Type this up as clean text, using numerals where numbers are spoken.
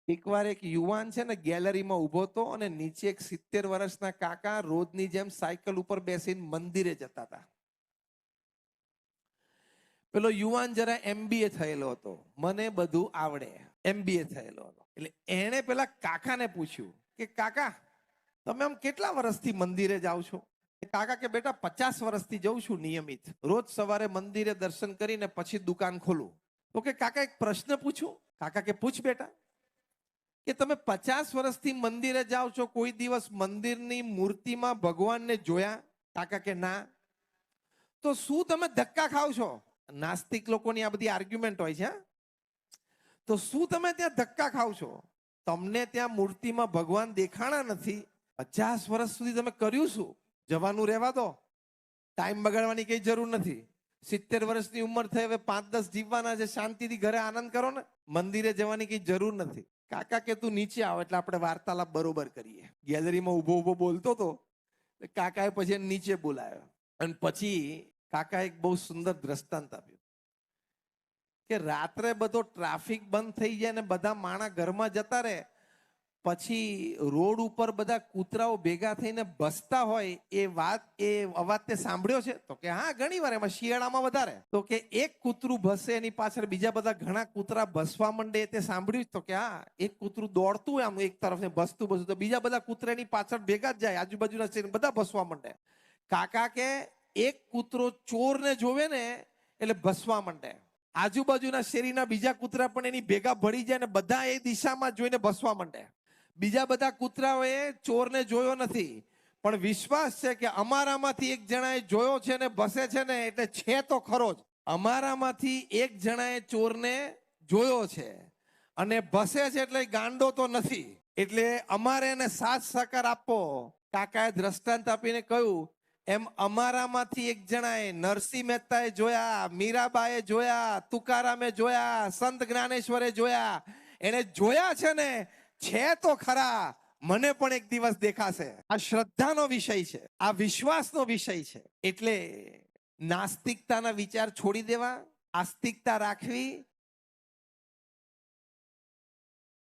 એકવાર એક યુવાન છે ને ગેલેરીમાં ઉભો હતો અને નીચે એક 70 વર્ષના કાકા રોજની જેમ સાયકલ ઉપર બેસીને મંદિરે જતા હતા. પેલો યુવાન જરા MBA થયેલો હતો, મને બધું આવડે, MBA થયેલો હતો. એટલે એણે પેલા કાકાને પૂછ્યું કે કાકા તમે આમ કેટલા વર્ષથી મંદિરે જાઓ છો? કાકા કે બેટા 50 વર્ષથી જઉં છું નિયમિત, રોજ સવારે મંદિરે દર્શન કરીને પછી દુકાન ખોલું. તો કે કાકા એક પ્રશ્ન પૂછું? કાકા કે પૂછ બેટા. કે તમે 50 વર્ષથી મંદિરે જાઓ છો, કોઈ દિવસ મંદિરની મૂર્તિમાં ભગવાનને જોયા? કાકા કે ના. તો શું તમે ધક્કા ખાવ છો? નાસ્તિક લોકોની આ બધી આર્ગ્યુમેન્ટ હોય છે. તો શું તમે ત્યાં ધક્કા ખાવ છો? તમને ત્યાં મૂર્તિમાં ભગવાન દેખાણા નથી, 50 વર્ષ સુધી તમે કર્યું શું? જવાનું રહેવા દો, ટાઈમ બગાડવાની કઈ જરૂર નથી. 70 વર્ષની ઉંમર થઈ, હવે 5-10 જીવવાના છે, શાંતિથી ઘરે આનંદ કરો ને, મંદિરે જવાની કઈ જરૂર નથી. કાકા કે તું નીચે આવ એટલે આપણે વાર્તાલાપ બરોબર કરીએ. ગેલેરીમાં ઉભો ઉભો બોલતો હતો, કાકાએ પછી નીચે બોલાયો અને પછી કાકા એક બહુ સુંદર દ્રષ્ટાંત આપ્યું કે રાત્રે બધો ટ્રાફિક બંધ થઈ જાય ને બધા માણસ ઘરમાં જતા રહે, પછી રોડ ઉપર બધા કૂતરાઓ ભેગા થઈને ભસતા હોય, એ અવાજ તે સાંભળ્યો છે? તો કે હા, ઘણી વાર, એમાં શિયાળામાં વધારે. તો કે એક કૂતરું ભસે એની પાછળ બીજા બધા ઘણા કૂતરા ભસવા માંડે, તે સાંભળ્યું? તો કે હા, એક કૂતરું દોડતું આમ એક તરફ ભસતું ભસતું, તો બીજા બધા કૂતરા એની પાછળ ભેગા જ જાય, આજુબાજુના શેર બધા ભસવા માંડે. કાકા કે એક કૂતરો ચોરને જોવે ને એટલે ભસવા માંડે, આજુબાજુના શેરીના બીજા કૂતરા પણ એની ભેગા ભળી જાય ને બધા એ દિશામાં જોઈને ભસવા માંડે. બીજા બધા કૂતરાઓએ ચોરને જોયો નથી, પણ વિશ્વાસ છે કે અમારામાંથી એક જણાએ જોયો છે ને ભસે છે ને, એટલે છે તો ખરો જ. અમારામાંથી એક જણાએ ચોરને જોયો છે અને ભસે છે, એટલે ગાંડો તો નથી, એટલે અમારે એને સાથ સહકાર આપવો. કાકાએ દ્રષ્ટાંત આપીને કહ્યું, એમ અમારામાંથી એક જણાએ નરસિંહ મહેતાએ જોયા, મીરાબાએ જોયા, તુકારામે જોયા, સંત જ્ઞાનેશ્વરે જોયા. એને જોયા છે ને, છે તો ખરા, મને પણ એક દિવસ દેખાશે. આ શ્રદ્ધાનો વિષય છે, આ વિશ્વાસનો વિષય છે. એટલે નાસ્તિકતાના વિચાર છોડી દેવા, આસ્તિકતા રાખવી